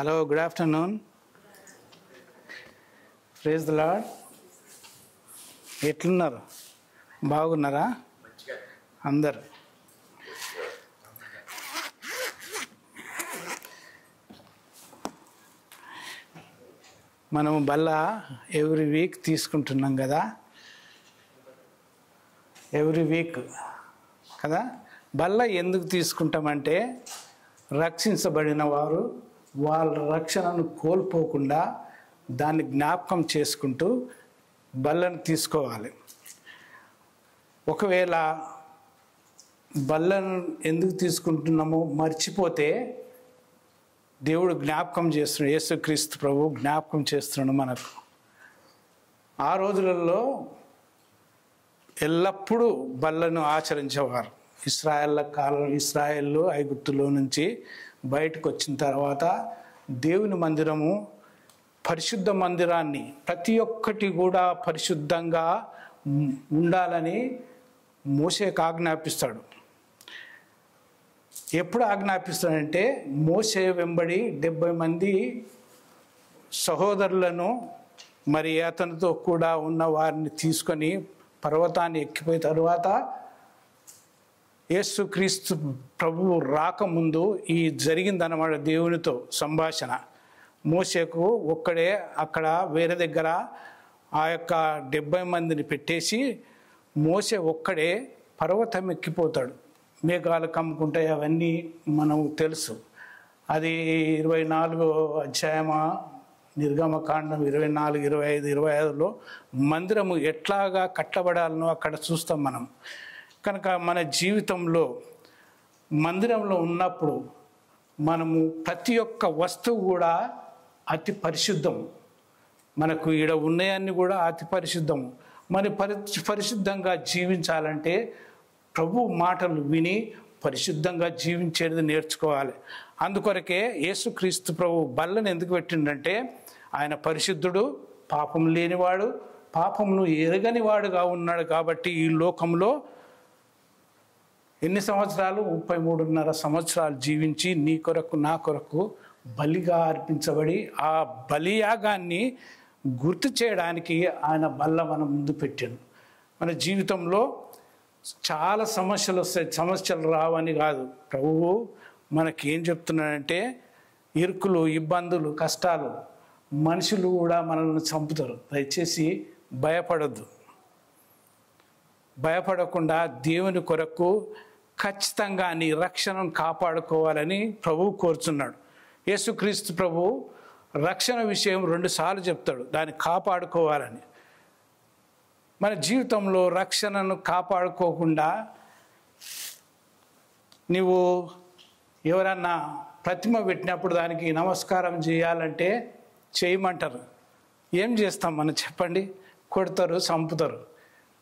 Hello, good afternoon. Praise the lord. ఎట్లున్నారు? బాగున్నారా అందరు? మనము బల్ల ఎవ్రీ వీక్ తీసుకుంటున్నాం కదా, ఎవ్రీ వీక్ కదా. బల్ల ఎందుకు తీసుకుంటామంటే రక్షించబడిన వారు వాళ్ళ రక్షణను కోల్పోకుండా దాన్ని జ్ఞాపకం చేసుకుంటూ బల్లను తీసుకోవాలి. ఒకవేళ బల్లను ఎందుకు తీసుకుంటున్నామో మర్చిపోతే దేవుడు జ్ఞాపకం చేస్తున్నాడు, యేసుక్రీస్తు ప్రభు జ్ఞాపకం చేస్తున్నాడు మనకు. ఆ రోజులలో ఎల్లప్పుడూ బల్లను ఆచరించేవారు. ఇశ్రాయేలు ఐగుప్తులో నుంచి బయటకు వచ్చిన తర్వాత దేవుని మందిరము, పరిశుద్ధ మందిరాన్ని ప్రతి ఒక్కటి కూడా పరిశుద్ధంగా ఉండాలని మోషేకు ఆజ్ఞాపిస్తాడు. ఎప్పుడు ఆజ్ఞాపిస్తాడంటే మోషే వెంబడి 70 మంది సహోదరులను మరి అతనితో కూడా ఉన్న వారిని తీసుకొని పర్వతాన్ని ఎక్కిపోయిన తర్వాత యేసుక్రీస్తు ప్రభువు రాకముందు ఈ జరిగిందన్నమాట. దేవునితో సంభాషణ. మోషేకు ఒక్కడే అక్కడ వేరే దగ్గర ఆ యొక్క 70 మందిని పెట్టేసి మోషే ఒక్కడే పర్వతం ఎక్కిపోతాడు. మేఘాలు కమ్ముకుంటాయి, అవన్నీ మనకు తెలుసు. అది 24వ అధ్యాయమా నిర్గమకాండం 24, 25, 25లో మందిరము ఎట్లాగా కట్టబడాలనో అక్కడ చూస్తాం మనం. కనుక మన జీవితంలో మందిరంలో ఉన్నప్పుడు మనము ప్రతి ఒక్క వస్తువు కూడా అతి పరిశుద్ధం. మనకు ఈడ ఉన్నాయన్నీ కూడా అతి పరిశుద్ధము. మరి పరిశుద్ధంగా జీవించాలంటే ప్రభు మాటలు విని పరిశుద్ధంగా జీవించేది నేర్చుకోవాలి. అందుకొరకే యేసుక్రీస్తు ప్రభు బల్లను ఎందుకు పెట్టిండంటే ఆయన పరిశుద్ధుడు, పాపం లేనివాడు, పాపమును ఎరగని వాడుగా ఉన్నాడు. కాబట్టి ఈ లోకంలో ఎన్ని సంవత్సరాలు? 33.5 సంవత్సరాలు జీవించి నీ కొరకు నా కొరకు బలిగా అర్పించబడి ఆ బలియాగాన్ని గుర్తు చేయడానికి ఆయన బల్ల మన ముందు పెట్టాడు. మన జీవితంలో చాలా సమస్యలు వస్తాయి. సమస్యలు రావని కాదు, ప్రభువు మనకేం చెప్తున్నాడంటే ఇరుకులు, ఇబ్బందులు, కష్టాలు, మనుషులు కూడా మనల్ని చంపుతారు. దయచేసి భయపడద్దు. భయపడకుండా దేవుని కొరకు ఖచ్చితంగా నీ రక్షణను కాపాడుకోవాలని ప్రభువు కోరుచున్నాడు. యేసుక్రీస్తు ప్రభు రక్షణ విషయం 2 సార్లు చెప్తాడు, దాన్ని కాపాడుకోవాలని. మన జీవితంలో రక్షణను కాపాడుకోకుండా నీవు ఎవరన్నా ప్రతిమ పెట్టినప్పుడు దానికి నమస్కారం చేయాలంటే చేయమంటారు. ఏం చేస్తాం మనం చెప్పండి? కొడతారు, చంపుతారు.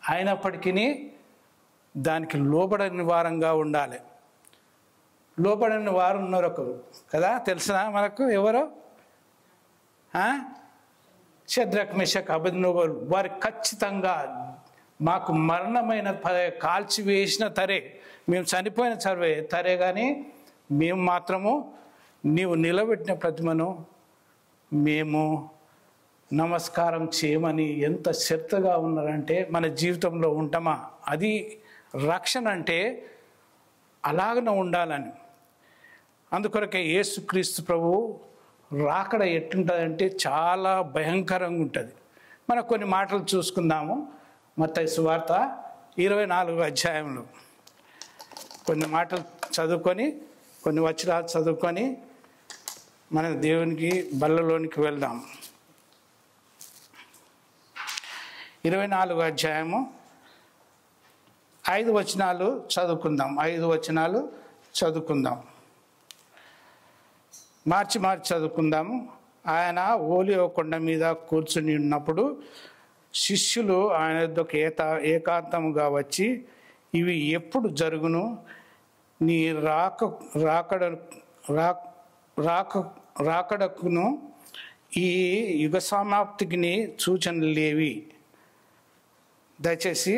అయినప్పటికీ దానికి లోబడని వారంగా ఉండాలి. లోబడని వారు ఉన్నారు ఒకరు కదా, తెలిసినా మనకు ఎవరో? షద్రక్, మెషక్, అబేద్నెగోలు. వారు ఖచ్చితంగా మాకు మరణమైన కాల్చివేసిన తరే, మేము చనిపోయిన తరే, కానీ మేము మాత్రము నీవు నిలబెట్టిన ప్రతిమను మేము నమస్కారం చేయమని ఎంత శ్రద్ధగా ఉన్నారంటే మన జీవితంలో ఉంటామా? అది రక్షణ అంటే అలాగనే ఉండాలని. అందుకొరకే యేసుక్రీస్తు ప్రభు రాకడ ఎట్లుంటుందంటే చాలా భయంకరంగా ఉంటుంది. మనం కొన్ని మాటలు చూసుకుందాము. మత్తయి సువార్త 24వ అధ్యాయంలో కొన్ని మాటలు చదువుకొని, కొన్ని వచనాలు చదువుకొని మన దేవునికి బల్లలోనికి వెళ్దాం. 24వ అధ్యాయము 5 వచనాలు చదువుకుందాం. 5 వచనాలు చదువుకుందాం. మార్చి చదువుకుందాము. ఆయన ఓలివ కొండ మీద కూర్చుని ఉన్నప్పుడు శిష్యులు ఆయన వద్దకు ఏకాంతముగా వచ్చి, ఇవి ఎప్పుడు జరుగును? నీ రాకడకును ఈ యుగ సమాప్తికి సూచనలు లేవి? దయచేసి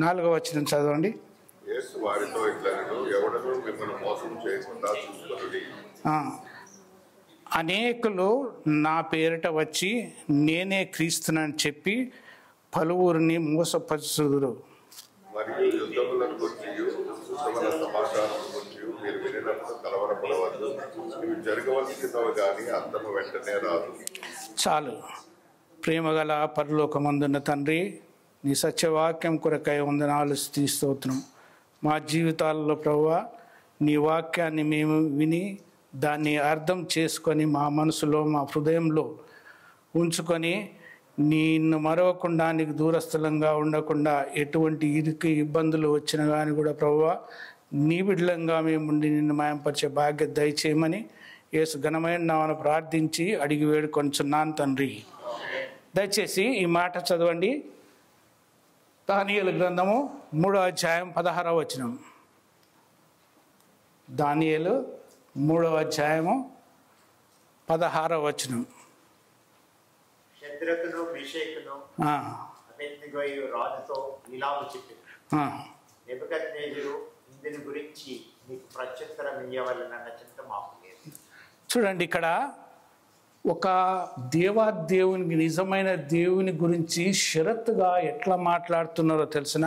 4వ వచనం చదవండి. అనేకులు నా పేరిట వచ్చి నేనే క్రీస్తునని చెప్పి పలువురిని మోసపరుచుదురు. మరియు యుద్ధములను గురించియు సుశమన సమాచారం గురించియు మీరు వినినప్పుడు కలవరపడవద్దు. ఇవి జరగవలసినవి కానీ అంతము వెంటనే రాదు. చాలు. ప్రేమగల పరలోకమందున్న తండ్రి, నీ సత్యవాక్యం కొరకై వందనాలు స్తుతిస్తోత్రం. మా జీవితాలలో ప్రభువా, నీ వాక్యాన్ని మేము విని దాన్ని అర్థం చేసుకొని మా మనసులో మా హృదయంలో ఉంచుకొని నిన్ను మరవకుండా నీకు దూరస్థలంగా ఉండకుండా ఎటువంటి ఇరుకు ఇబ్బందులు వచ్చినా కానీ కూడా ప్రభువా, నీ బిడ్డలంగా మేముండి నిన్ను మాయంపరిచే బాధ్యత దయచేయమని యేసు ఘనమైన నామమున ప్రార్థించి అడిగి వేడుకొనుచున్నాను తండ్రి. దయచేసి ఈ మాట చదవండి. దానియేలు గ్రంథము 3వ అధ్యాయం 16వ వచనం. దానియేలు 3వ అధ్యాయము 16వ వచనం. శద్రకును మేషకును అబేద్నెగోయు రాజుతో ఇలాగు చెప్పారు, నెబుకద్నెజరు ఇందుని గురించి నీకు ప్రత్యుత్తరం ఇయ్యవలెనన్న చింత మాకు లేదు. చూడండి, ఇక్కడ ఒక దేవునికి నిజమైన దేవుని గురించి షరతుగా ఎట్లా మాట్లాడుతున్నారో తెలిసిన.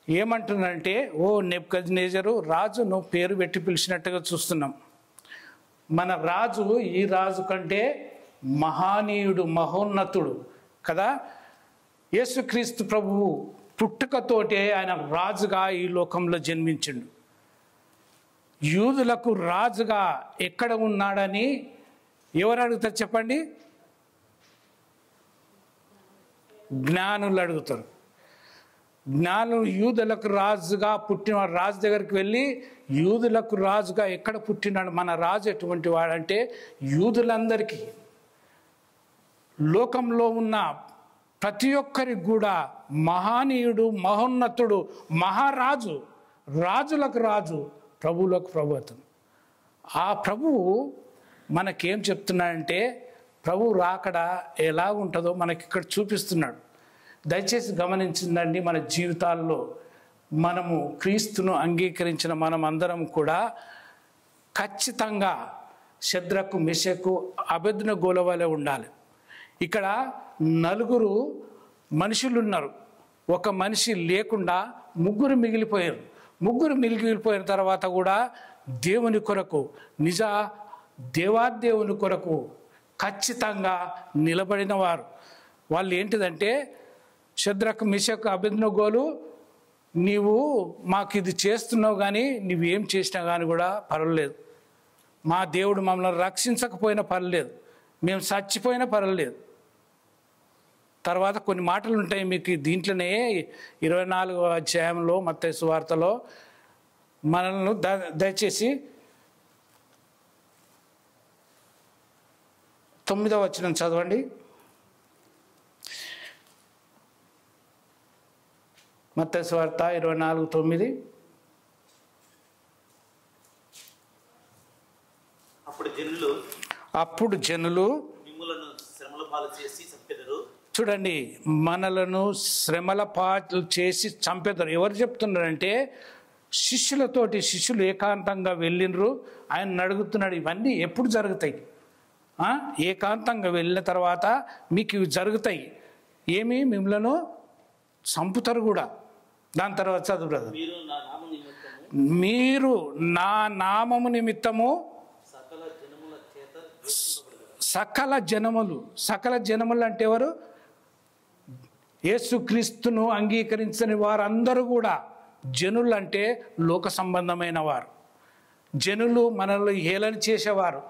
ఏమంటున్నారంటే, ఓ నెబుకద్నెజరు రాజు, నువ్వు పేరు పెట్టి పిలిచినట్టుగా చూస్తున్నాం. మన రాజు ఈ రాజు కంటే మహానీయుడు, మహోన్నతుడు కదా. యేసుక్రీస్తు ప్రభువు పుట్టుకతోటే ఆయన రాజుగా ఈ లోకంలో జన్మించిండు. యూదులకు రాజుగా ఎక్కడ ఉన్నాడని ఎవరు అడుగుతారు చెప్పండి? జ్ఞానులు అడుగుతారు. జ్ఞానులు యూదులకు రాజుగా పుట్టిన రాజు దగ్గరికి వెళ్ళి, యూదులకు రాజుగా ఎక్కడ పుట్టినాడు, మన రాజు ఎటువంటి వాడంటే యూదులందరికీ, లోకంలో ఉన్న ప్రతి ఒక్కరికి కూడా మహానీయుడు, మహోన్నతుడు, మహారాజు, రాజులకు రాజు, ప్రభువులకు ప్రభు అతను. ఆ ప్రభువు మనకేం చెప్తున్నాడంటే, ప్రభు రాకడ ఎలా ఉంటుందో మనకి ఇక్కడ చూపిస్తున్నాడు. దయచేసి గమనించిందండి. మన జీవితాల్లో మనము క్రీస్తును అంగీకరించిన మనం అందరం కూడా ఖచ్చితంగా శద్రకు, మెషకు, అబేద్నెగోల వలె ఉండాలి. ఇక్కడ నలుగురు మనుషులు ఉన్నారు. ఒక మనిషి లేకుండా ముగ్గురు మిగిలిపోయారు. ముగ్గురు మిగిలిపోయిన తర్వాత కూడా దేవుని కొరకు, నిజ దేవాదేవుని కొరకు ఖచ్చితంగా నిలబడిన వారు. వాళ్ళు ఏంటిదంటే, శద్రకు, మెషకు, అబేద్నెగోలు, నీవు మాకు ఇది చేస్తున్నావు కానీ నువ్వేం చేసినా కానీ కూడా పర్వాలేదు, మా దేవుడు మమ్మల్ని రక్షించకపోయినా పర్వాలేదు, మేము చచ్చిపోయినా పర్వాలేదు. తర్వాత కొన్ని మాటలు ఉంటాయి మీకు దీంట్లోనే 24వ అధ్యాయంలో మత్తయి సువార్తలో. మనల్ని దయచేసి 9వ వచనం చదవండి. మత్తయి సువార్త 24:9. అప్పుడు జనులు మిమ్ములను శ్రమల పాలు చేసి చంపెదరు. చూడండి, మనలను శ్రమల పాలు చేసి చంపేదారు. ఎవరు చెప్తున్నారంటే, శిష్యులు ఏకాంతంగా వెళ్ళినరు. ఆయన అడుగుతున్నాడు, ఇవన్నీ ఎప్పుడు జరుగుతాయి? ఏకాంతంగా వెళ్ళిన తర్వాత మీకు ఇవి జరుగుతాయి. ఏమి మిమ్మలను చంపుతారు కూడా. దాని తర్వాత చదువు బ్రదర్. మీరు నా నామము నిమిత్తము సకల జనములు అంటే ఎవరు? యేసుక్రీస్తును అంగీకరించని వారందరూ కూడా జనులు. అంటే లోక సంబంధమైన వారు. జనులు మనల్ని హేళన చేసేవారు,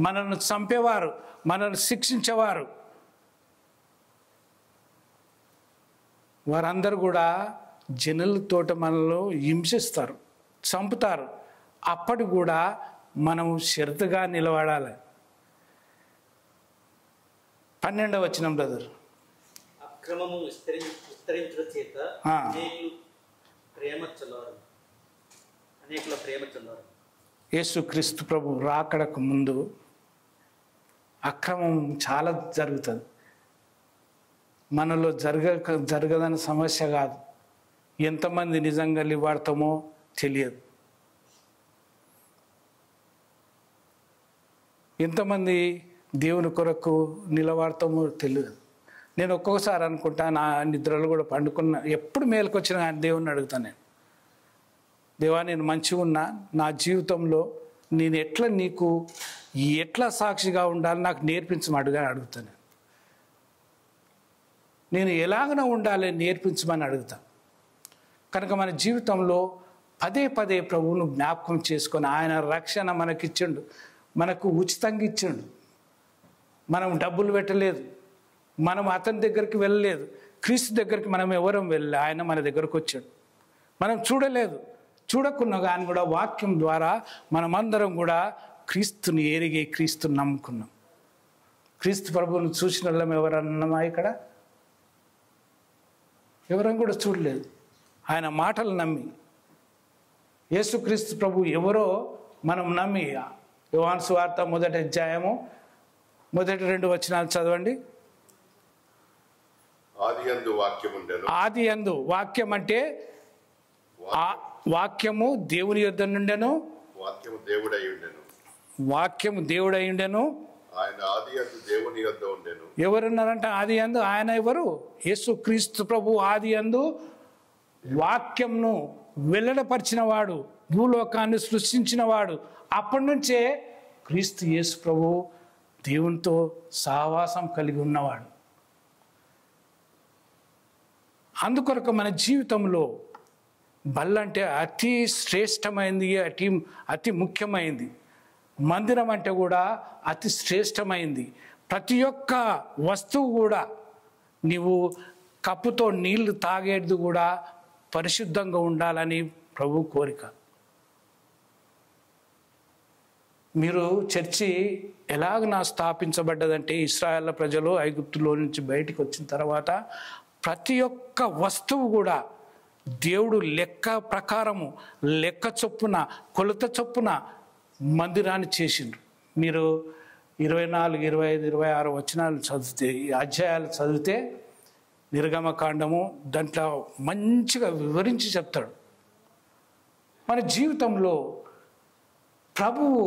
మనల్ని చంపేవారు, మనల్ని శిక్షించేవారు, వారందరూ కూడా జనులతోటి మనల్ని హింసిస్తారు, చంపుతారు. అప్పటి కూడా మనం షరతుగా నిలబడాలి. 12వ వచనం బ్రదర్. అక్రమము విస్తరించుట చేత అనేకుల ప్రేమ చల్లారు. యేసుక్రీస్తు ప్రభు రాకడకు ముందు అక్రమం చాలా జరుగుతుంది. మనలో జరగదని సమస్య కాదు. ఎంతమంది నిజంగా లివాడతామో తెలియదు. ఎంతమంది దేవుని కొరకు నిలబడతామో తెలియదు. నేను ఒక్కొక్కసారి అనుకుంటా, నా నిద్రలు కూడా పండుకున్న ఎప్పుడు మేలుకొచ్చినా ఆయన దేవుణ్ణి అడుగుతాను. నేను దేవా, నేను మంచిగా ఉన్నా, నా జీవితంలో నేను ఎట్లా సాక్షిగా ఉండాలి నాకు నేర్పించమని అడుగుతాను. నేను ఎలాగనో ఉండాలి నేర్పించమని అడుగుతాను. కనుక మన జీవితంలో పదే పదే ప్రభువును జ్ఞాపకం చేసుకొని ఆయన రక్షణ మనకిచ్చిండు, మనకు ఉచితంగా ఇచ్చిండు. మనం డబ్బులు పెట్టలేదు, మనం అతని దగ్గరికి వెళ్ళలేదు, క్రీస్తు దగ్గరికి మనం ఎవరం వెళ్ళి ఆయన మన దగ్గరకు వచ్చాడు. మనం చూడలేదు, చూడకున్నా కానీ కూడా వాక్యం ద్వారా మనమందరం కూడా క్రీస్తుని ఎరిగి క్రీస్తుని నమ్ముకున్నాం. క్రీస్తు ప్రభువును చూసిన వాళ్ళం ఎవరన్నామా? ఇక్కడ ఎవరం కూడా చూడలేదు. ఆయన మాటలు నమ్మి యేసుక్రీస్తు ప్రభు ఎవరో మనం నమ్మి, యోహాను సువార్త 1వ అధ్యాయము 1, 2 వచనాలు చదవండి. ఆది యందు వాక్యం అంటే వాక్యము దేవుని యొద్ద నుండెను, వాక్యము దేవుడై ఉండెను, ఆయన ఆది యందు దేవుని యొద్ద ఉండెను. ఎవరున్నారంట ఆది యందు? ఆయన ఎవరు? యేసుక్రీస్తు ప్రభు ఆది యందు వాక్యంను వెల్లడపరిచిన వాడు, భూలోకాన్ని సృష్టించిన వాడు. అప్పటి నుంచే క్రీస్తు యేసు ప్రభు దేవునితో సహవాసం కలిగి ఉన్నవాడు. అందుకొరకు మన జీవితంలో బల్లంటే అతి శ్రేష్టమైంది, అతి ముఖ్యమైంది. మందిరం అంటే కూడా అతి శ్రేష్టమైంది. ప్రతి ఒక్క వస్తువు కూడా, నీవు కప్పుతో నీళ్లు తాగేది కూడా పరిశుద్ధంగా ఉండాలని ప్రభు కోరిక. మీరు చర్చి ఎలాగ స్థాపించబడ్డదంటే, ఇశ్రాయేల్ ప్రజలు ఐగుప్తులో నుంచి బయటికి వచ్చిన తర్వాత ప్రతి ఒక్క వస్తువు కూడా దేవుడు లెక్క ప్రకారము, లెక్క చొప్పున, కొలత చొప్పున మందిరాన్ని చేసిండ్రు. మీరు 24, 25, 26 వచనాలు చదివితే, ఈ అధ్యాయాలు చదివితే నిర్గమకాండము దాంట్లో మంచిగా వివరించి చెప్తాడు. మన జీవితంలో ప్రభువు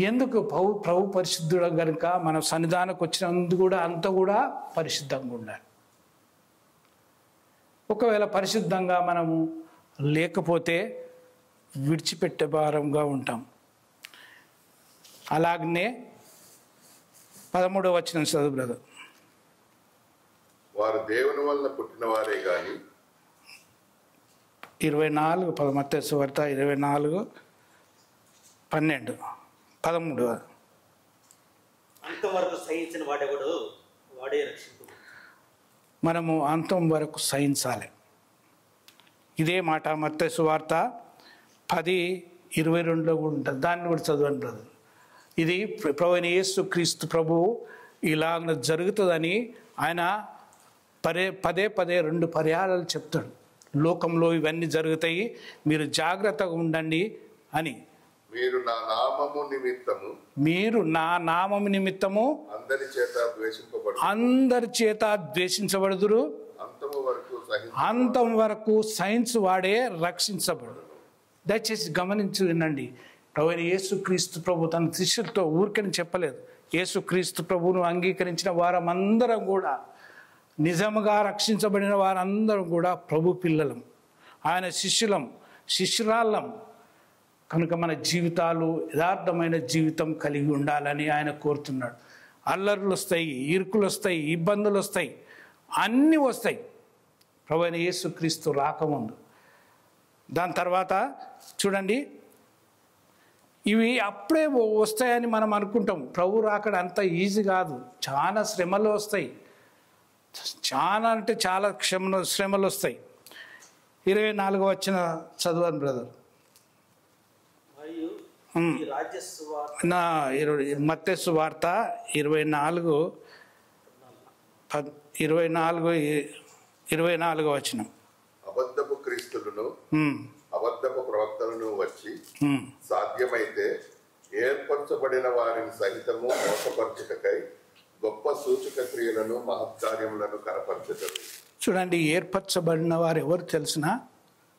ఎందుకు ప్రభు పరిశుద్ధుడు కనుక మన సన్నిధానికి వచ్చినందుకు కూడా అంత కూడా పరిశుద్ధంగా ఉండాలి. ఒకవేళ పరిశుద్ధంగా మనము లేకపోతే విడిచిపెట్టే భారంగా ఉంటాం. అలాగనే 13వ వచనం చదువు బ్రదర్. వారు దేవుని వల్ల పుట్టిన వారే గాని 24 మత్తయి సువార్త 24, 12, 13. అంతం వరకు సహించిన వాడెవడు వాడే రక్షింపు. మనము అంతం వరకు సహించాలి. ఇదే మాట మత్తయి సువార్త 10:22 కూడా ఉంటుంది. దాన్ని కూడా చదవండి బ్రదర్. ఇది ప్రభువైన యేసుక్రీస్తు ప్రభువు ఇలాగ జరుగుతుందని ఆయన పదే 2 పర్యాయాలు చెప్తాడు. లోకంలో ఇవన్నీ జరుగుతాయి, మీరు జాగ్రత్తగా ఉండండి అని. మీరు నా నామము నిమిత్తము అందరి చేత ద్వేషించబడుదురు, అంతం వరకు సైన్స్ వాడే రక్షించబడు. దయచేసి గమనించి వినండి. ప్రభువైన యేసుక్రీస్తు ప్రభు తన శిష్యులతో ఊరికని చెప్పలేదు. యేసుక్రీస్తు ప్రభువును అంగీకరించిన వారందరం కూడా, నిజముగా రక్షించబడిన వారందరం కూడా ప్రభు పిల్లలం, ఆయన శిష్యురాళ్ళం. కనుక మన జీవితాలు యథార్థమైన జీవితం కలిగి ఉండాలని ఆయన కోరుతున్నాడు. అల్లర్లు వస్తాయి, ఇరుకులు వస్తాయి, ఇబ్బందులు వస్తాయి, అన్నీ వస్తాయి ప్రభువైన యేసుక్రీస్తు రాకముందు. దాని తర్వాత చూడండి, ఇవి అప్పుడే వస్తాయని మనం అనుకుంటాం. ప్రభు రాకడ అంత ఈజీ కాదు, చాలా శ్రమలు వస్తాయి, చాలా అంటే చాలా శ్రమలు వస్తాయి. 24వ వచనం చదవండి బ్రదర్. మత్తయి సువార్త 24 వచనం. అబద్ధపు క్రీస్తులను అబద్ధపు ప్రవక్తలను వచ్చి సాధ్యమైతే ఏర్పరచబడిన వారిని సహితము మోసపరచుటకై గొప్ప సూచక క్రియలను మహత్కార్యములను కనపరచుతారు. చూడండి, ఏర్పరచబడిన వారు ఎవరు తెలిసిన?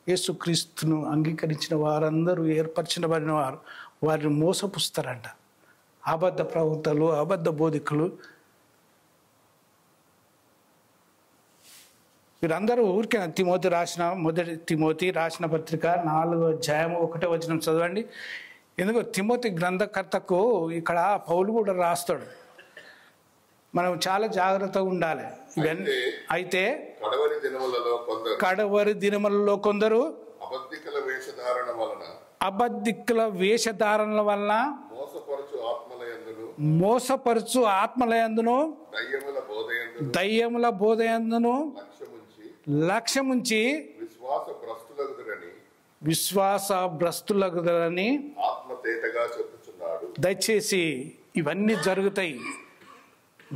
యేసుక్రీస్తును అంగీకరించిన వారందరూ ఏర్పరచబడిన వారు. వారిని మోసపుస్తారంట. అబద్ధ ప్రవక్తలు, అబద్ధ బోధకులు. వీరందరూ ఊరికే మొదటి తిమోతి రాసిన పత్రిక 4వ అధ్యాయం 1వ వచనం చదవండి. ఎందుకు తిమోతి గ్రంథకర్తకు ఇక్కడ పౌలు కూడా రాస్తాడు. మనం చాలా జాగ్రత్తగా ఉండాలి. అయితే కడవరి దినములలో కొందరు అబద్ధికుల వేషధారణ వలన మోసపరుచు ఆత్మలయందును దయ్యముల బోధయందును లక్ష్యముంచి విశ్వాస భ్రష్టులగుదరని దయచేసి ఇవన్నీ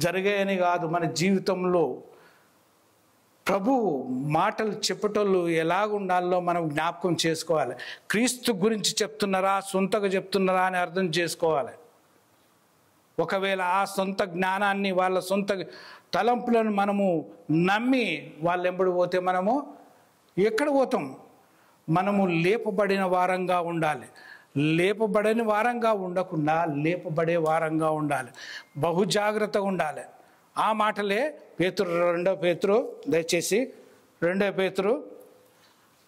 జరిగాయని కాదు. మన జీవితంలో ప్రభు మాటలు చెప్పటోళ్ళు ఎలాగుండాలో మనం జ్ఞాపకం చేసుకోవాలి. క్రీస్తు గురించి చెప్తున్నారా, సొంతగా చెప్తున్నారా అని అర్థం చేసుకోవాలి. ఒకవేళ ఆ సొంత జ్ఞానాన్ని, వాళ్ళ సొంత తలంపులను మనము నమ్మి వాళ్ళు ఎంబడి పోతే మనము ఎక్కడ పోతాం? మనము లేపబడిన వారంగా ఉండాలి. లేపబడని వారంగా ఉండకుండా లేపబడే వారంగా ఉండాలి. బహు జాగ్రత్తగా ఉండాలి. ఆ మాటలే రెండవ పేతురు దయచేసి 2వ పేతురు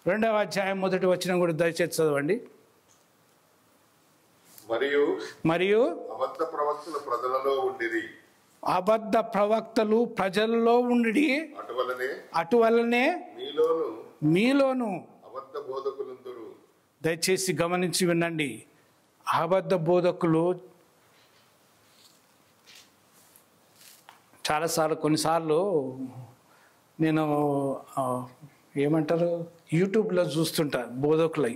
2వ అధ్యాయం 1వ వచనం కూడా దయచేసి చదవండి. మరియు అబద్ధ ప్రవక్తలు ప్రజలలో ఉండి అటువలనే మీలోను దయచేసి గమనించి వినండి. అబద్ధ బోధకులు కొన్నిసార్లు నేను ఏమంటారు యూట్యూబ్లో చూస్తుంటా. బోధకులై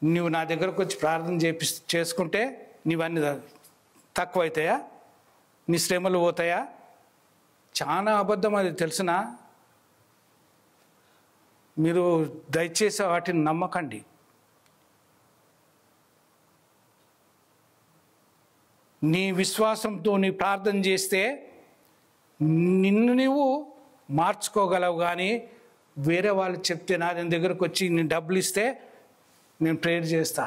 నువ్వు నా దగ్గరకు వచ్చి ప్రార్థన చేసుకుంటే నీవన్నీ తక్కువైతాయా, నీ శ్రమలు పోతాయా? చాలా అబద్ధం అది తెలిసిన. మీరు దయచేసి వాటిని నమ్మకండి. నీ విశ్వాసంతో నీ ప్రార్థన చేస్తే నిన్ను నీవు మార్చుకోగలవు. కానీ వేరే వాళ్ళు చెప్తే నా దగ్గరకు వచ్చి నేను డబ్బులు ఇస్తే నేను ప్రేయర్ చేస్తా,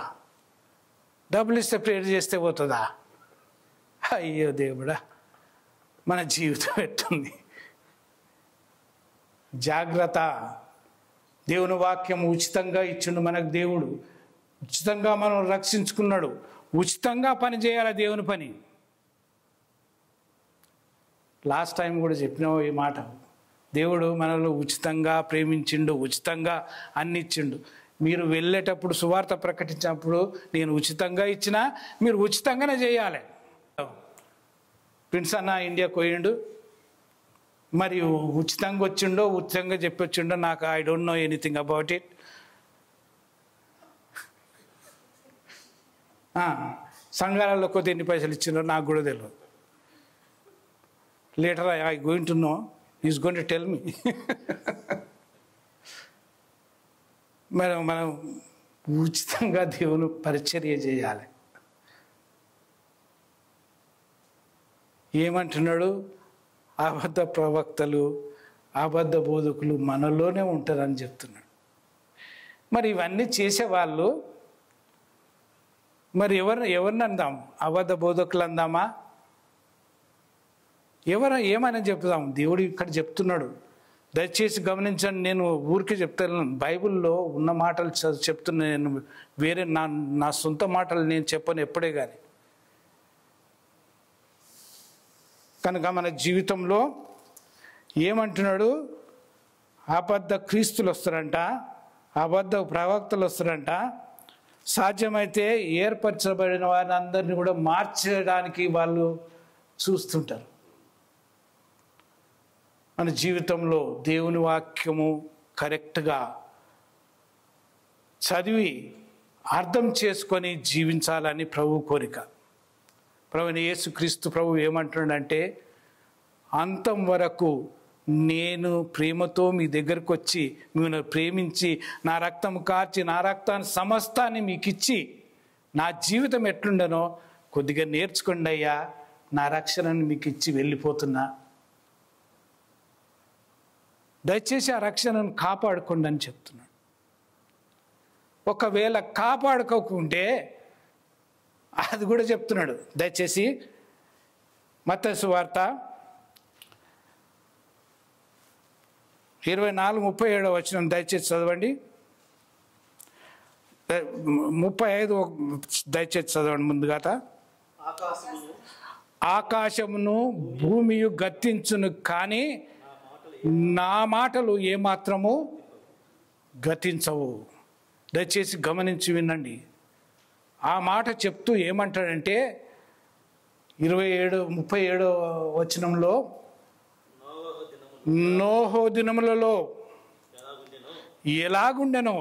డబ్బులు ఇస్తే ప్రేయర్ చేస్తే పోతుందా? అయ్యో దేవుడా, మన జీవితం ఎట్టుంది? జాగ్రత్త. దేవుని వాక్యం ఉచితంగా ఇచ్చిండు మనకు. దేవుడు ఉచితంగా మనం రక్షించుకున్నాడు. ఉచితంగా పని చేయాలి దేవుని పని. లాస్ట్ టైం కూడా చెప్పినావు ఈ మాట. దేవుడు మనల్ని ఉచితంగా ప్రేమించిండు, ఉచితంగా అన్ని ఇచ్చిండు. మీరు వెళ్ళేటప్పుడు సువార్త ప్రకటించినప్పుడు నేను ఉచితంగా ఇచ్చినా మీరు ఉచితంగానే చేయాలి. ప్రిన్స్ అన్న ఇండియాకు పోయిండు, మరి ఉచితంగా వచ్చిండో ఉచితంగా చెప్పొచ్చిండో నాకు I don't know anything about it. సంఘాలలో కొద్ది ఎన్ని పైసలు ఇచ్చిండో నాకు కూడా తెలియదు. Later I going to know, is going to tell me. మనం ఉచితంగా దేవుని పరిచర్య చేయాలి. ఏమంటున్నాడు? అబద్ధ ప్రవక్తలు, అబద్ధ బోధకులు మనలోనే ఉంటారని చెప్తున్నాడు. మరి ఇవన్నీ చేసేవాళ్ళు మరి ఎవరిని అందాం? అబద్ధ బోధకులు అందామా? ఏమైనా చెప్తాం? దేవుడు ఇక్కడ చెప్తున్నాడు. దయచేసి గమనించండి. నేను ఊరికే చెప్తాను, బైబిల్లో ఉన్న మాటలు చెప్తున్నా. నేను వేరే నా సొంత మాటలు నేను చెప్పను ఎప్పుడే కానీ. కనుక మన జీవితంలో ఏమంటున్నాడు? అబద్ధ క్రీస్తులు వస్తారంట, అబద్ధ ప్రవక్తలు వస్తారంట. సాధ్యమైతే ఏర్పరచబడిన వారిని అందరినీ కూడా మార్చడానికి వాళ్ళు చూస్తుంటారు. మన జీవితంలో దేవుని వాక్యము కరెక్ట్గా చదివి అర్థం చేసుకొని జీవించాలని ప్రభు కోరిక. ప్రభువైన యేసుక్రీస్తు ప్రభు ఏమంటున్నాడంటే, అంతం వరకు నేను ప్రేమతో మీ దగ్గరకు వచ్చి మిమ్మల్ని ప్రేమించి నా రక్తం కార్చి నా రక్తాన్ని సమస్తాన్ని మీకు ఇచ్చి నా జీవితం ఎట్లుండనో కొద్దిగా నేర్చుకోండి అయ్యా, నా రక్షణను మీకు ఇచ్చి వెళ్ళిపోతున్నా, దయచేసి ఆ రక్షణను కాపాడుకోండి అని చెప్తున్నాడు. ఒకవేళ కాపాడుకోకుంటే అది కూడా చెప్తున్నాడు. దయచేసి మత్తయి సువార్త 24:37 వచనం దయచేసి చదవండి. 35 దయచేసి చదవండి. ముందుగా ఆకాశమును భూమియు గతించును, కానీ నా మాటలు ఏమాత్రము గతించవు. దయచేసి గమనించి వినండి. ఆ మాట చెప్తూ ఏమంటాడంటే 37 వచనంలో, నోహు దినములలో ఎలాగుండెనో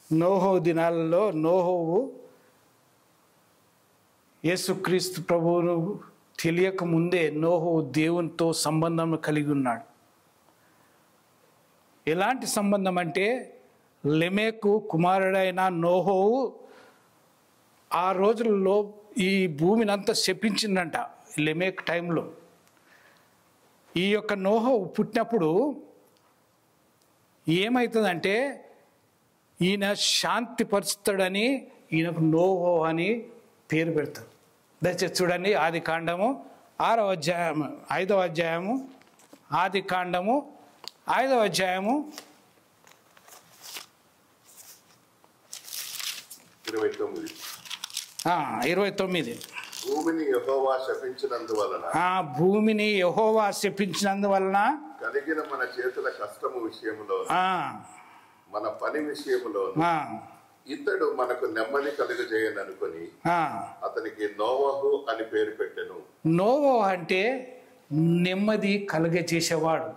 నోహు దినాలలో నోహువు యేసుక్రీస్తు ప్రభువును తెలియక ముందే నోహు దేవునితో సంబంధం కలిగి ఉన్నాడు. ఎలాంటి సంబంధం అంటే లెమెకు కుమారుడైన నోహోవు ఆ రోజుల్లో ఈ భూమిని అంతా శపించిందంట. లెమెక్ టైంలో ఈ యొక్క నోహోవు పుట్టినప్పుడు ఏమవుతుందంటే ఈయన శాంతి పరుస్తాడని ఈయనకు నోహో అని పేరు పెడతారు. దయచేసి చూడండి, ఆది కాండము 6వ అధ్యాయము 5వ అధ్యాయము, ఆది కాండము 5వ అధ్యాయము 29. భూమిని యెహోవా శపించినందువలన భూమిని యెహోవా శపించినందువలన కలిగిన మన చేతుల కష్టము విషయములో మన పని విషయములో ఇతడు మనకు నెమ్మది కలుగజేయననుకొని అతనికి నోవహు అని పేరు పెట్టెను. నోవహు అంటే నెమ్మది కలుగజేసేవాడు.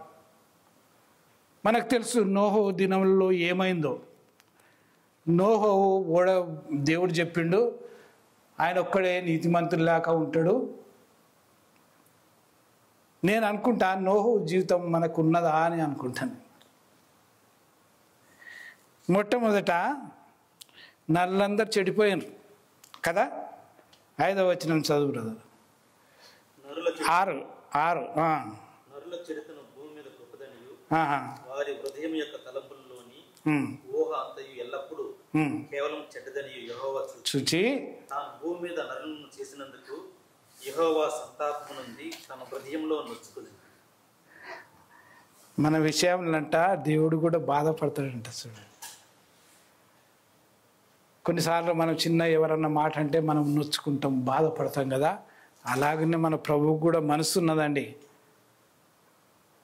మనకు తెలుసు నోహు దినంలో ఏమైందో. నోహు ఓడ దేవుడు చెప్పిండు, ఆయన ఒక్కడే నీతిమంతుల్లాగా ఉంటాడు. నేను అనుకుంటా నోహు జీవితం మనకు ఉన్నదా అని అనుకుంటాను. మొట్టమొదట నరులందరూ చెడిపోయారు కదా. 5వ వచనం చదువు బ్రదర్. 6 నరుల చరిత్రను భూమి మీద గొప్పదనియు వారి హృదయం యొక్క తలంపుల్లోని ఊహ అంతయు ఎల్లప్పుడూ కేవలం చెడ్డదనియు యెహోవా చూచి తాను భూమి మీద నరులను చేసినందుకు యెహోవా సంతాపము నుండి తన హృదయంలో నొచ్చుకుంది. మన విషయంలంట దేవుడు కూడా బాధపడతాడంట. చూడండి, కొన్నిసార్లు మనం చిన్న ఎవరన్నా మాట అంటే మనం నొచ్చుకుంటాం, బాధపడతాం కదా. అలాగనే మన ప్రభువు కూడా మనసు ఉన్నదండి.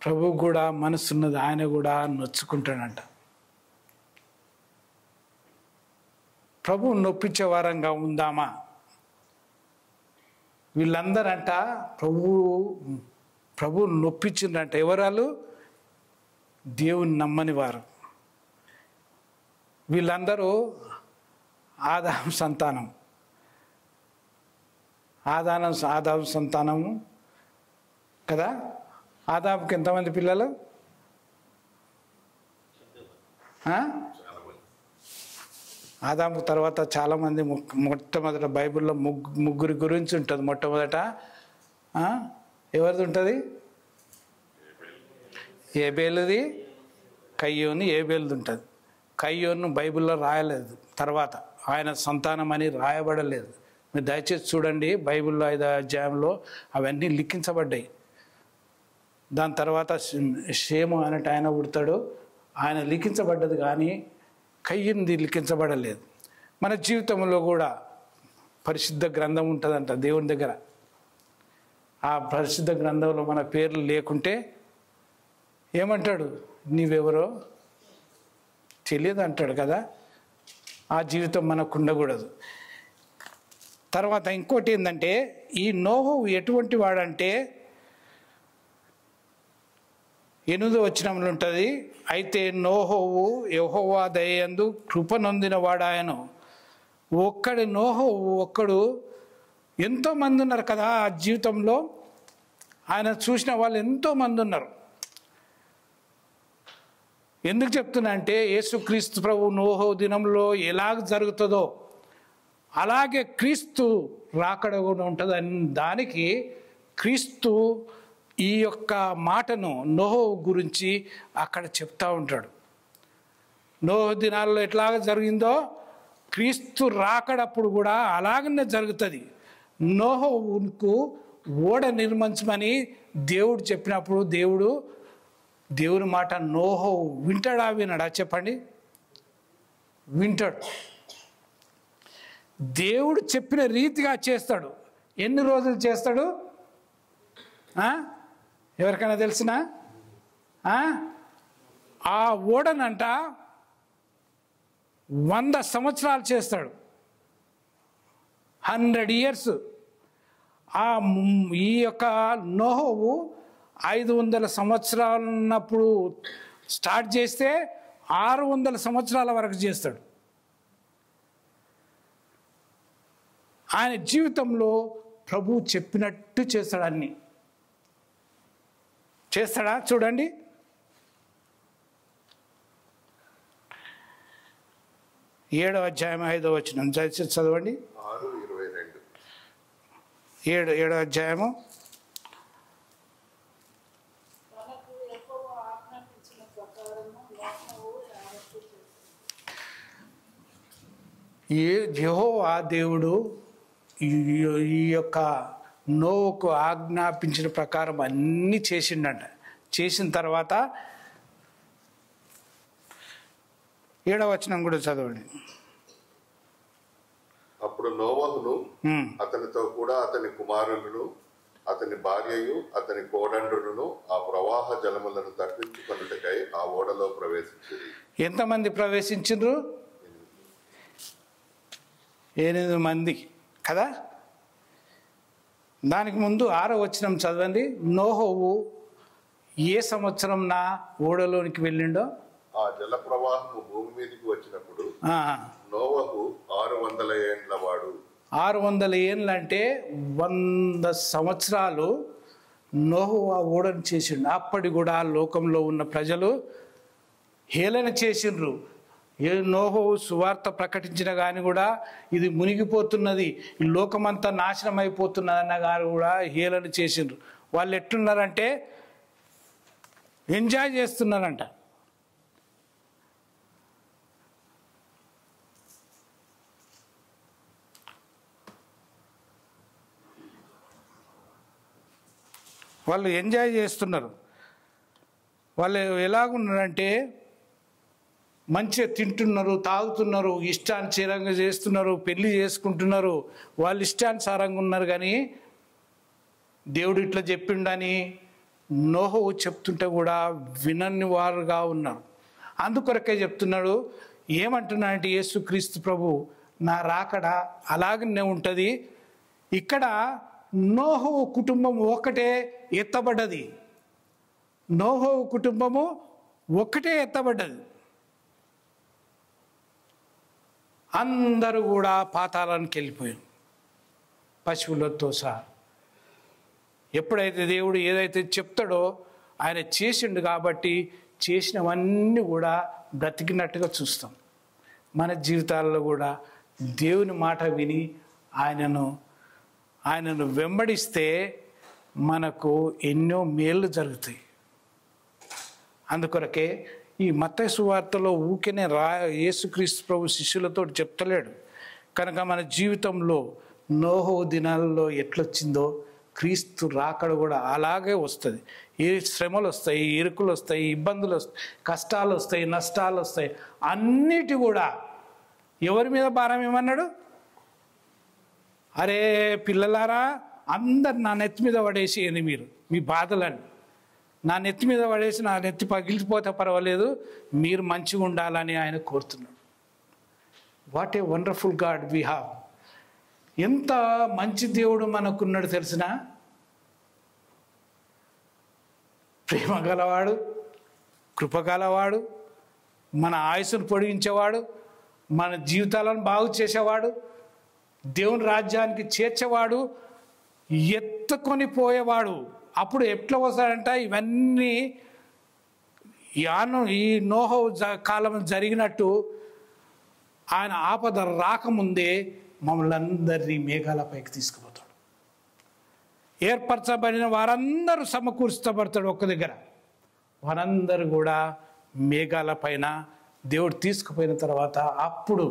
ప్రభువు కూడా మనసు ఉన్నది, ఆయన కూడా నొచ్చుకుంటాడంట. ప్రభువు నొప్పించే వారంగా ఉందామా? వీళ్ళందరంట ప్రభువు నొప్పించిందంట. ఎవరాలు? దేవుని నమ్మని వారు. వీళ్ళందరూ ఆదాము సంతానం. ఆదాము సంతానము కదా. ఆదాముకి ఎంతమంది పిల్లలు? ఆదాము తర్వాత చాలామంది. మొట్టమొదట బైబిల్లో ముగ్గురి గురించి ఉంటుంది. మొట్టమొదట ఎవరిది ఉంటుంది? ఏబేలుది, కయ్యోని. ఏబేలుది ఉంటుంది. కయ్యోను బైబిల్లో రాయలేదు, తర్వాత ఆయన సంతానం అని రాయబడలేదు. మీరు దయచేసి చూడండి, బైబిల్లో 5వ అధ్యాయంలో అవన్నీ లిఖించబడ్డాయి. దాని తర్వాత షేము అనేట ఆయన పుడతాడు, ఆయన లిఖించబడ్డది, కానీ కయ్యింది లిఖించబడలేదు. మన జీవితంలో కూడా పరిశుద్ధ గ్రంథం ఉంటుందంట దేవుని దగ్గర. ఆ పరిశుద్ధ గ్రంథంలో మన పేర్లు లేకుంటే ఏమంటాడు? నీవెవరో తెలియదు అంటాడు కదా. ఆ జీవితం మనకు ఉండకూడదు. తర్వాత ఇంకోటి ఏంటంటే, ఈ నోహు ఎటువంటి వాడంటే 8వ వచనంలో ఉంటుంది, అయితే నోహోవు యెహోవా దయయందు కృప నొందిన వాడాయను. ఒక్కడు ఎంతోమంది ఉన్నారు కదా ఆ జీవితంలో. ఆయన చూసిన వాళ్ళు ఎంతోమంది ఉన్నారు. ఎందుకు చెప్తున్నా అంటే, యేసుక్రీస్తు ప్రభు నోహు దినంలో ఎలాగ జరుగుతుందో అలాగే క్రీస్తు రాకడ కూడా ఉంటుంది. దానికి క్రీస్తు ఈ యొక్క మాటను నోహు గురించి అక్కడ చెప్తా ఉంటాడు. నోహు దినాల్లో ఎట్లాగ జరిగిందో క్రీస్తు రాకడప్పుడు కూడా అలాగనే జరుగుతుంది. నోహుకు ఓడ నిర్మించమని దేవుడు చెప్పినప్పుడు దేవుని మాట నోహు వింటాడా వినడా చెప్పండి? వింటాడు. దేవుడు చెప్పిన రీతిగా చేస్తాడు. ఎన్ని రోజులు చేస్తాడు ఎవరికైనా తెలిసినా? ఆ ఓడనంట 100 సంవత్సరాలు చేస్తాడు. 100 years. ఈ యొక్క నోహు 500 సంవత్సరాలు ఉన్నప్పుడు స్టార్ట్ చేస్తే 600 సంవత్సరాల వరకు చేస్తాడు. ఆయన జీవితంలో ప్రభు చెప్పినట్టు చేస్తాడు. అన్ని చేస్తాడా? చూడండి, 7వ అధ్యాయం 5వ వచనం చదవండి. 7వ అధ్యాయము. యెహోవా దేవుడు ఈ యొక్క నోవుకు ఆజ్ఞాపించిన ప్రకారం అన్నీ చేసిండంట. చేసిన తర్వాత 7వ వచనం కూడా చదవండి. అప్పుడు నోవహును అతనితో కూడా అతని కుమారులను అతని భార్యయు అతని కోడండ్రులను ఆ ప్రవాహ జలములను తప్పించుకొనుటకై ఆ ఓడలో ప్రవేశించారు. ఎంతమంది ప్రవేశించారు? 8 మంది కదా. దానికి ముందు 6వ వచనం చదవండి. నోహోవు ఏ సంవత్సరం నా ఓడలోనికి వెళ్ళిండో? ఆ జల ప్రవాహము భూమి మీదకి వచ్చినప్పుడు నోవహు 600 ఏండ్ల వాడు. 600 ఏండ్లు అంటే 100 సంవత్సరాలు నోహు ఆ ఓడను చేసిండు. అప్పటి కూడా లోకంలో ఉన్న ప్రజలు హేళన చేసిండ్రు. నోహు సువార్త ప్రకటించిన కానీ కూడా ఇది మునిగిపోతున్నది, ఈ లోకమంతా నాశనం అయిపోతున్నది అన్న కానీ కూడా హేళన చేసిండ్రు. వాళ్ళు ఎట్లున్నారంటే ఎంజాయ్ చేస్తున్నారంట. వాళ్ళు ఎంజాయ్ చేస్తున్నారు. వాళ్ళు ఎలాగున్నారంటే మంచిగా తింటున్నారు, తాగుతున్నారు, ఇష్టానుసారంగా చేస్తున్నారు, పెళ్లి చేసుకుంటున్నారు, వాళ్ళు ఇష్టానుసారంగా ఉన్నారు. కానీ దేవుడు ఇట్లా చెప్పిండని నోహు చెప్తుంటే కూడా వినని వారుగా ఉన్నారు. అందుకొరకే చెప్తున్నాడు. ఏమంటున్నాడంటే యేసుక్రీస్తు ప్రభు నా రాకడ అలాగనే ఉంటుంది. ఇక్కడ నోహు కుటుంబం ఒక్కటే ఎత్తబడ్డది. నోహు కుటుంబము ఒక్కటే ఎత్తబడ్డది. అందరూ కూడా పాతాళానికి వెళ్ళిపోయారు, పశువులతో సహా. ఎప్పుడైతే దేవుడు ఏదైతే చెప్తాడో ఆయన చేసిండు కాబట్టి చేసినవన్నీ కూడా బ్రతికినట్టుగా చూస్తాం. మన జీవితాల్లో కూడా దేవుని మాట విని ఆయనను వెంబడిస్తే మనకు ఎన్నో మేళ్ళు జరుగుతాయి. అందుకొరకే ఈ మత్తయి సువార్తలో ఊరికేనే యేసుక్రీస్తు ప్రభు శిష్యులతో చెప్తలేడు. కనుక మన జీవితంలో నోహు దినాల్లో ఎట్లొచ్చిందో క్రీస్తు రాకడ కూడా అలాగే వస్తుంది. ఏ శ్రమలు వస్తాయి, ఇరుకులు వస్తాయి, ఇబ్బందులు వస్తాయి, కష్టాలు వస్తాయి, నష్టాలు వస్తాయి. అన్నిటి కూడా ఎవరి మీద భారం ఏమన్నాడు? అరే పిల్లలారా, అందరు నా నెత్తి మీద పడేసేయండి, మీరు మీ బాధలని నా నెత్తి మీద పడేసి నా నెత్తి పగిలిపోతే పర్వాలేదు, మీరు మంచిగా ఉండాలని ఆయన కోరుతున్నాడు. What a wonderful God we have. ఎంత మంచి దేవుడు మనకున్నాడు తెలిసిన. ప్రేమ గలవాడు, కృప గలవాడు, మన ఆయుస్సును పొడిగించేవాడు, మన జీవితాలను బాగు చేసేవాడు, దేవుని రాజ్యానికి చేర్చేవాడు, ఎత్తుకొని పోయేవాడు. అప్పుడు ఎట్లా వస్తాడంట? ఇవన్నీ ఈ నోహు కాలం జరిగినట్టు ఆయన ఆపద రాకముందే మమ్మల్ని అందరినీ మేఘాలపైకి తీసుకుపోతాడు. ఏర్పరచబడిన వారందరూ సమకూర్చబడతాడు ఒక్క దగ్గర. వారందరూ కూడా మేఘాల పైన దేవుడు తీసుకుపోయిన తర్వాత అప్పుడు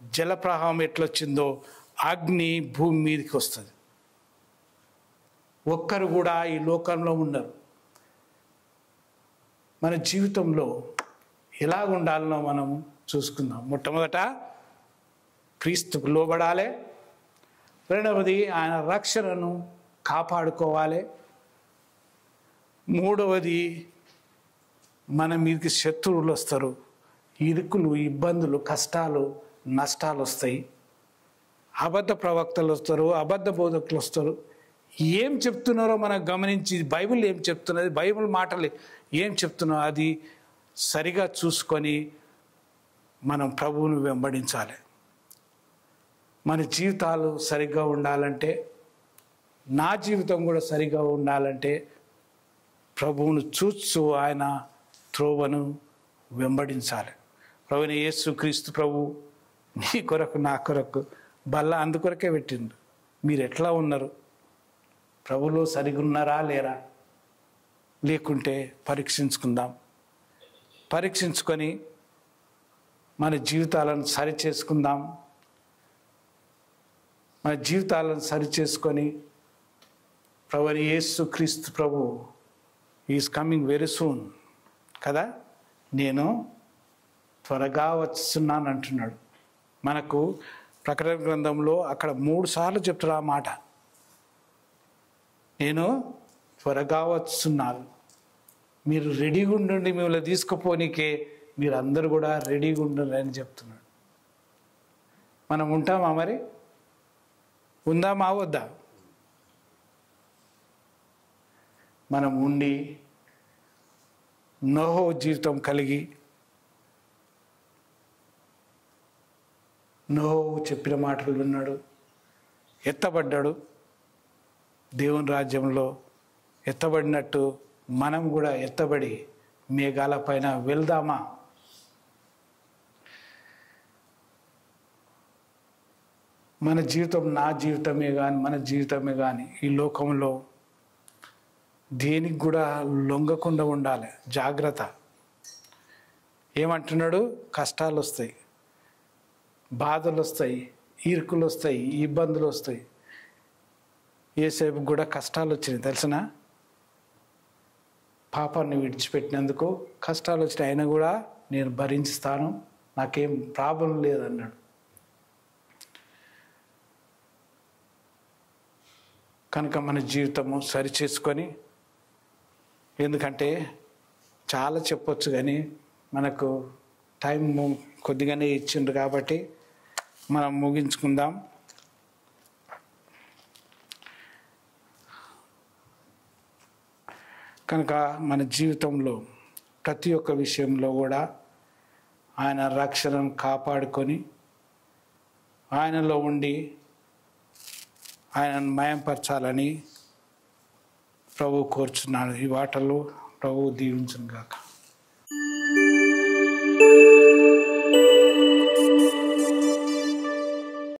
జలప్రవాహం ఎట్లొచ్చిందో అగ్ని భూమి మీదకి వస్తుంది. ఒక్కరు కూడా ఈ లోకంలో ఉండరు. మన జీవితంలో ఎలా ఉండాలనో మనం చూసుకుందాం. మొట్టమొదట క్రీస్తుకు లోబడాలి. రెండవది ఆయన రక్షణను కాపాడుకోవాలి. మూడవది మన మీదకి శత్రువులు వస్తారు, ఇరుకులు, ఇబ్బందులు, కష్టాలు, నష్టాలు వస్తాయి. అబద్ధ ప్రవక్తలు వస్తారు, అబద్ధ బోధకులు వస్తారు. ఏం చెప్తున్నారో మనం గమనించి బైబిల్ ఏం చెప్తున్నది, బైబిల్ మాటలు ఏం చెప్తున్నారో అది సరిగా చూసుకొని మనం ప్రభువును వెంబడించాలి. మన జీవితాలు సరిగ్గా ఉండాలంటే, నా జీవితం కూడా సరిగ్గా ఉండాలంటే ప్రభువును చూస్తూ ఆయన త్రోవను వెంబడించాలి. ప్రభువైన యేసుక్రీస్తు ప్రభు నీ కొరకు నా కొరకు బల్ల అందుకొరకే పెట్టిండు. మీరు ఎట్లా ఉన్నారు? ప్రభులో సరిగా ఉన్నారా లేరా? లేకుంటే పరీక్షించుకుందాం. పరీక్షించుకొని మన జీవితాలను సరిచేసుకుందాం. మన జీవితాలను సరిచేసుకొని ప్రభువైన యేసుక్రీస్తు ప్రభు ఈజ్ కమింగ్ వెరీ సూన్ కదా, నేను త్వరగా వస్తున్నాను అంటున్నాడు. మనకు ప్రకటన గ్రంథంలో అక్కడ 3 సార్లు చెప్తాడు ఆ మాట, నేను త్వరగా వస్తున్నాను. మీరు రెడీగా ఉండండి, మిమ్మల్ని తీసుకుపోనీకే మీరు అందరూ కూడా రెడీగా ఉండండి అని చెప్తున్నాడు. మనం ఉంటామా మరి? ఉందామా వద్దా? మనం ఉండి నోహో జీవితం కలిగి నోహో చెప్పిన మాటలు విన్నాడు, ఎత్తబడ్డాడు. దేవుని రాజ్యంలో ఎత్తబడినట్టు మనం కూడా ఎత్తబడి మేఘాల పైన వెళ్దామా? మన జీవితం, నా జీవితమే కానీ, మన జీవితమే కానీ ఈ లోకంలో దేనికి కూడా లొంగకుండా ఉండాలి. జాగ్రత్త. ఏమంటున్నాడు? కష్టాలు వస్తాయి, బాధలు వస్తాయి, ఇరుకులు వస్తాయి, ఇబ్బందులు వస్తాయి. యేసేపుకు కూడా కష్టాలు వచ్చినాయి తెలిసిన, పాపాన్ని విడిచిపెట్టినందుకు కష్టాలు వచ్చినాయి. అయినా కూడా నేను భరించుతాను, నాకేం ప్రాబ్లం లేదన్నాడు. కనుక మన జీవితము సరిచేసుకొని, ఎందుకంటే చాలా చెప్పొచ్చు కానీ మనకు టైం కొద్దిగానే ఇచ్చిండ్రు కాబట్టి మనం ముగించుకుందాం. కనుక మన జీవితంలో ప్రతి ఒక్క విషయంలో కూడా ఆయన రక్షణను కాపాడుకొని ఆయనలో ఉండి ఆయనను మయంపరచాలని ప్రభు కోరుచున్నాడు. ఈ వాటలు ప్రభు దీవించును గాక.